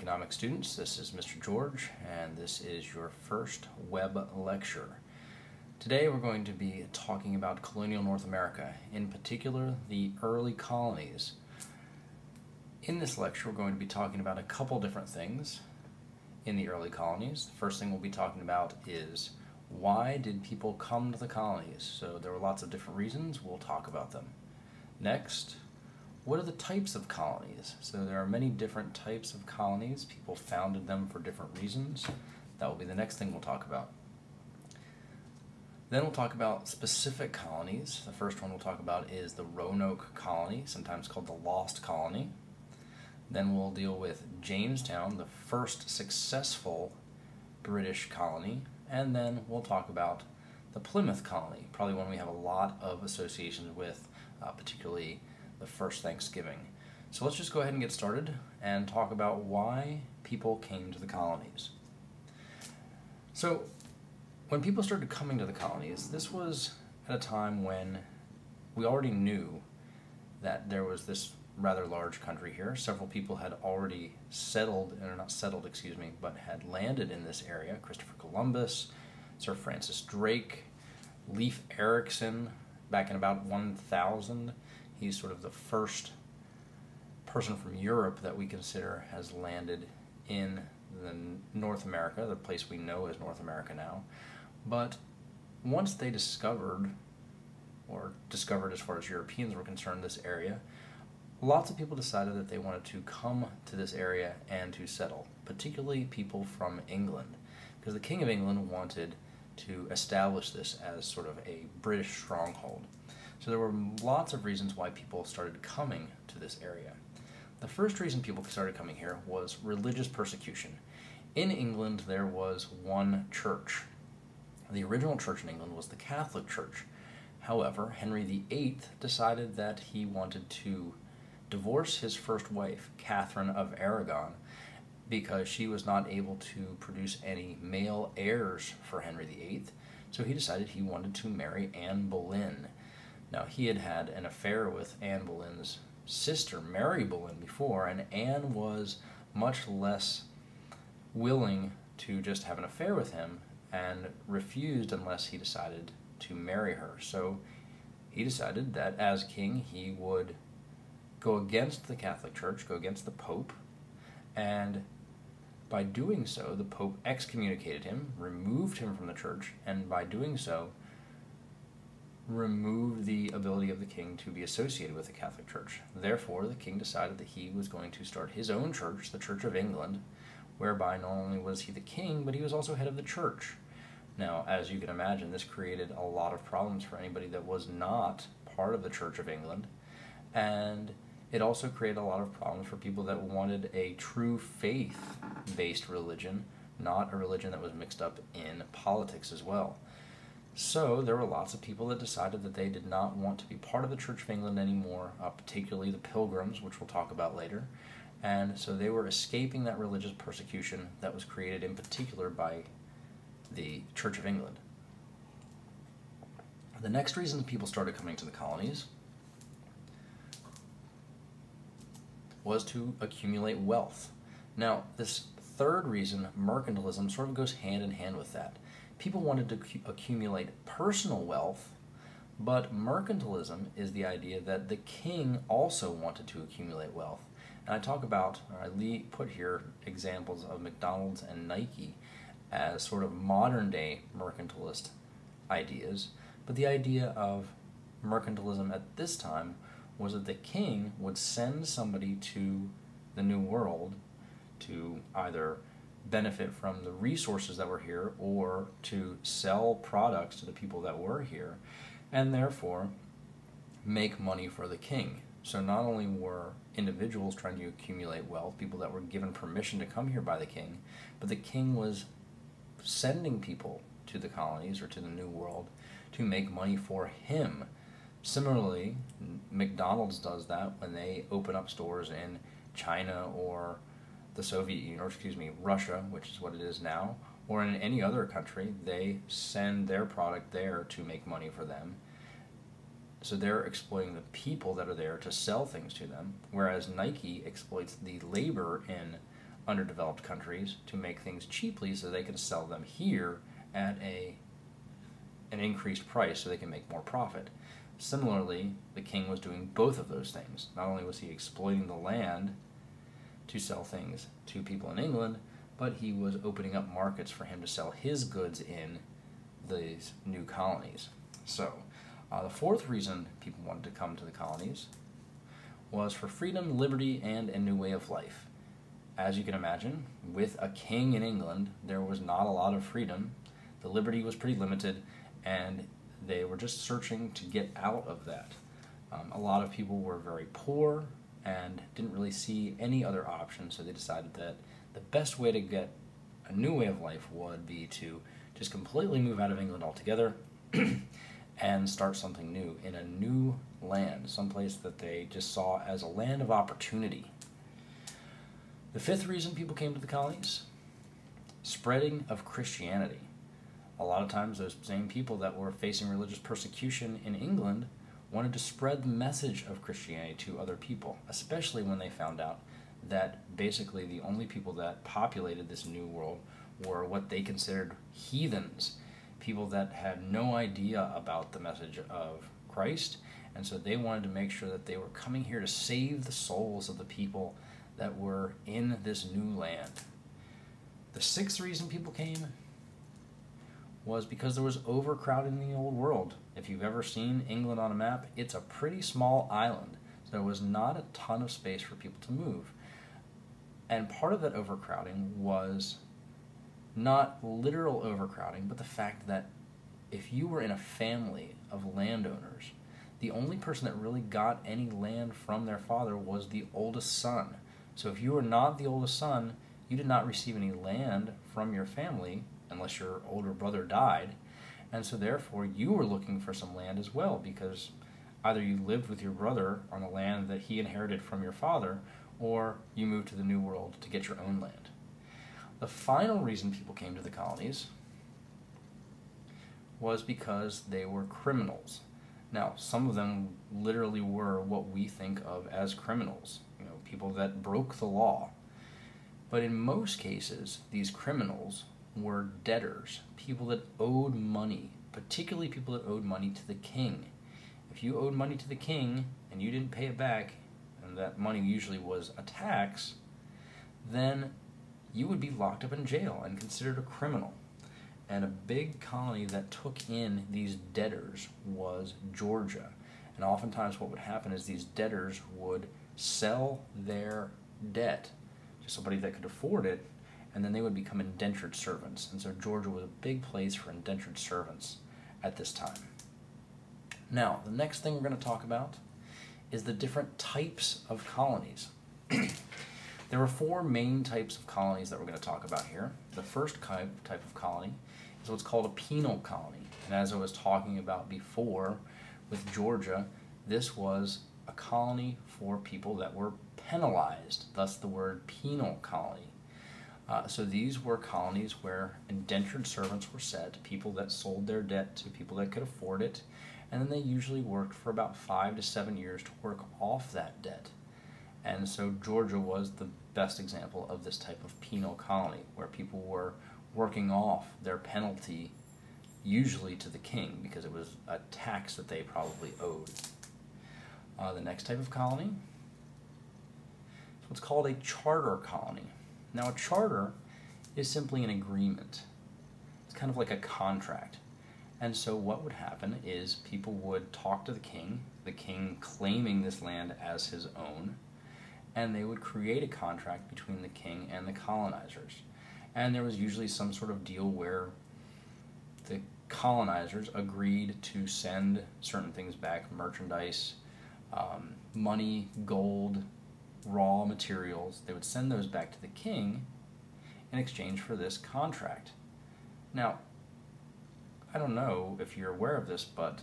Economics students, this is Mr. George, and this is your first web lecture. Today we're going to be talking about colonial North America, in particular the early colonies. In this lecture we're going to be talking about a couple different things in the early colonies. The first thing we'll be talking about is why did people come to the colonies? So there were lots of different reasons, we'll talk about them. Next, what are the types of colonies? So there are many different types of colonies. People founded them for different reasons. That will be the next thing we'll talk about. Then we'll talk about specific colonies. The first one we'll talk about is the Roanoke colony, sometimes called the Lost Colony. Then we'll deal with Jamestown, the first successful British colony. And then we'll talk about the Plymouth colony, probably one we have a lot of associations with, particularly the first Thanksgiving. So let's just go ahead and get started and talk about why people came to the colonies. So when people started coming to the colonies, this was at a time when we already knew that there was this rather large country here. Several people had already settled, or not settled, excuse me, but had landed in this area. Christopher Columbus, Sir Francis Drake, Leif Erikson, back in about 1000. He's sort of the first person from Europe that we consider has landed in the North America, the place we know as North America now. But once they discovered as far as Europeans were concerned, this area, lots of people decided that they wanted to come to this area and to settle, particularly people from England, because the King of England wanted to establish this as sort of a British stronghold. So there were lots of reasons why people started coming to this area. The first reason people started coming here was religious persecution. In England, there was one church. The original church in England was the Catholic Church. However, Henry VIII decided that he wanted to divorce his first wife, Catherine of Aragon, because she was not able to produce any male heirs for Henry VIII. So he decided he wanted to marry Anne Boleyn. Now, he had had an affair with Anne Boleyn's sister, Mary Boleyn, before, and Anne was much less willing to just have an affair with him and refused unless he decided to marry her. So he decided that as king he would go against the Catholic Church, go against the Pope, and by doing so, the Pope excommunicated him, removed him from the church, and by doing so, removed the ability of the king to be associated with the Catholic Church. Therefore, the king decided that he was going to start his own church, the Church of England, whereby not only was he the king, but he was also head of the church. Now, as you can imagine, this created a lot of problems for anybody that was not part of the Church of England, and it also created a lot of problems for people that wanted a true faith-based religion, not a religion that was mixed up in politics as well. So there were lots of people that decided that they did not want to be part of the Church of England anymore, particularly the Pilgrims, which we'll talk about later. And so they were escaping that religious persecution that was created in particular by the Church of England. The next reason people started coming to the colonies was to accumulate wealth. Now, this third reason, mercantilism, sort of goes hand in hand with that. People wanted to accumulate personal wealth, but mercantilism is the idea that the king also wanted to accumulate wealth. And I put here examples of McDonald's and Nike as sort of modern day mercantilist ideas, but the idea of mercantilism at this time was that the king would send somebody to the New World to either benefit from the resources that were here or to sell products to the people that were here, and therefore make money for the king. So not only were individuals trying to accumulate wealth, people that were given permission to come here by the king, but the king was sending people to the colonies or to the New World to make money for him. Similarly, McDonald's does that when they open up stores in China or the Soviet Union, or Russia, which is what it is now, or in any other country. They send their product there to make money for them. So they're exploiting the people that are there to sell things to them, whereas Nike exploits the labor in underdeveloped countries to make things cheaply so they can sell them here at an increased price so they can make more profit. Similarly, the king was doing both of those things. Not only was he exploiting the land to sell things to people in England, but he was opening up markets for him to sell his goods in these new colonies. So, the fourth reason people wanted to come to the colonies was for freedom, liberty, and a new way of life. As you can imagine, with a king in England, there was not a lot of freedom. The liberty was pretty limited, and they were just searching to get out of that. A lot of people were very poor and didn't really see any other option, so they decided that the best way to get a new way of life would be to just completely move out of England altogether and start something new in a new land, someplace that they just saw as a land of opportunity. The fifth reason people came to the colonies: spreading of Christianity. A lot of times those same people that were facing religious persecution in England wanted to spread the message of Christianity to other people, especially when they found out that basically the only people that populated this new world were what they considered heathens, people that had no idea about the message of Christ, and so they wanted to make sure that they were coming here to save the souls of the people that were in this new land. The sixth reason people came was because there was overcrowding in the old world. If you've ever seen England on a map, it's a pretty small island. So there was not a ton of space for people to move. And part of that overcrowding was not literal overcrowding, but the fact that if you were in a family of landowners, the only person that really got any land from their father was the oldest son. So if you were not the oldest son, you did not receive any land from your family unless your older brother died. And so therefore you were looking for some land as well, because either you lived with your brother on the land that he inherited from your father, or you moved to the New World to get your own land. The final reason people came to the colonies was because they were criminals. Now, some of them literally were what we think of as criminals, people that broke the law. But in most cases, these criminals were debtors, people that owed money, particularly people that owed money to the king. If you owed money to the king and you didn't pay it back, and that money usually was a tax, then you would be locked up in jail and considered a criminal. And a big colony that took in these debtors was Georgia. And oftentimes what would happen is these debtors would sell their debt to somebody that could afford it, and then they would become indentured servants. And so Georgia was a big place for indentured servants at this time. Now, the next thing we're going to talk about is the different types of colonies. There were four main types of colonies that we're going to talk about here. The first type of colony is what's called a penal colony. And as I was talking about before with Georgia, this was a colony for people that were penalized, thus the word penal colony. So these were colonies where indentured servants were set, people that sold their debt to people that could afford it, and then they usually worked for about 5 to 7 years to work off that debt. And so Georgia was the best example of this type of penal colony, where people were working off their penalty, usually to the king, because it was a tax that they probably owed. The next type of colony is what's called a charter colony. Now, a charter is simply an agreement. It's kind of like a contract. And so what would happen is people would talk to the king claiming this land as his own, and they would create a contract between the king and the colonizers. And there was usually some sort of deal where the colonizers agreed to send certain things back, merchandise, money, gold, raw materials. They would send those back to the king in exchange for this contract. Now, I don't know if you're aware of this, but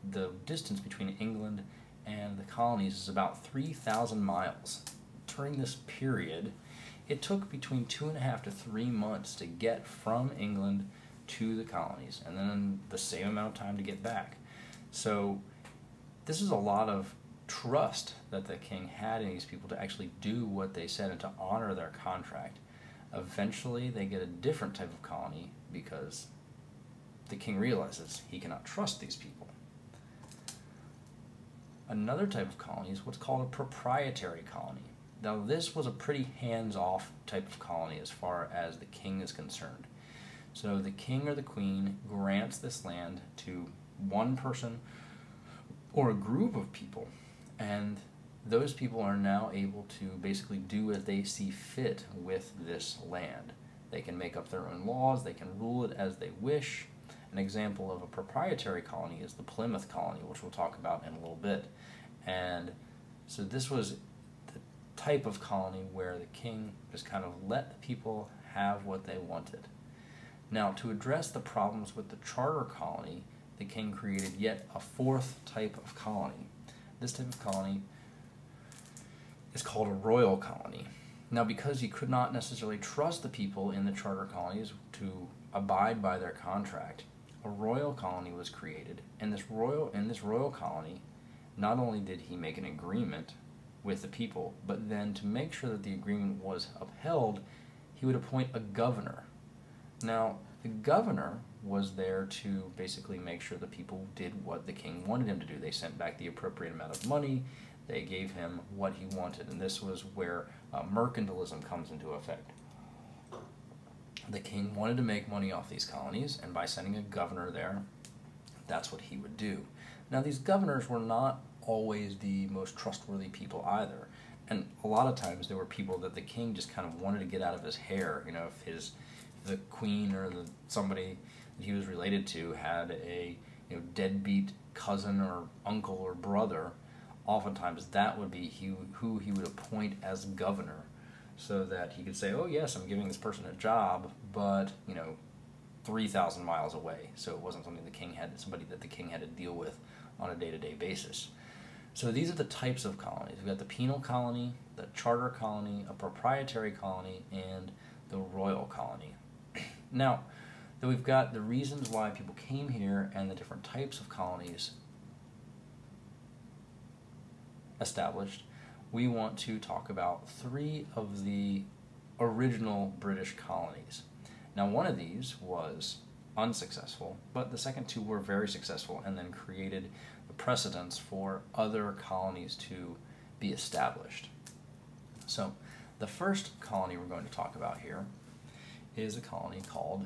the distance between England and the colonies is about 3,000 miles. During this period, it took between 2.5 to 3 months to get from England to the colonies, and then the same amount of time to get back. So this is a lot of trust that the king had in these people to actually do what they said and to honor their contract. Eventually, they get a different type of colony because the king realizes he cannot trust these people. Another type of colony is what's called a proprietary colony. Now, this was a pretty hands-off type of colony as far as the king is concerned. So the king or the queen grants this land to one person or a group of people, and those people are now able to basically do as they see fit with this land. They can make up their own laws, they can rule it as they wish. An example of a proprietary colony is the Plymouth colony, which we'll talk about in a little bit. And so this was the type of colony where the king just kind of let the people have what they wanted. Now, to address the problems with the charter colony, the king created yet a fourth type of colony. This type of colony is called a royal colony. Now, because he could not necessarily trust the people in the charter colonies to abide by their contract, a royal colony was created, and in this royal colony, not only did he make an agreement with the people, but then to make sure that the agreement was upheld, he would appoint a governor. Now, the governor was there to basically make sure the people did what the king wanted him to do. They sent back the appropriate amount of money, they gave him what he wanted, and this was where mercantilism comes into effect. The king wanted to make money off these colonies, and by sending a governor there, that's what he would do. Now, these governors were not always the most trustworthy people either, and a lot of times there were people that the king just kind of wanted to get out of his hair. You know, if the queen or somebody that he was related to had a deadbeat cousin or uncle or brother, oftentimes that would be who he would appoint as governor, so that he could say, oh yes, I'm giving this person a job, but 3,000 miles away. So it wasn't somebody that the king had to deal with on a day-to-day basis. So these are the types of colonies. We've got the penal colony, the charter colony, a proprietary colony, and the royal colony. Now that we've got the reasons why people came here and the different types of colonies established, we want to talk about 3 of the original British colonies. Now, one of these was unsuccessful, but the second 2 were very successful and then created the precedents for other colonies to be established. So, the first colony we're going to talk about here is a colony called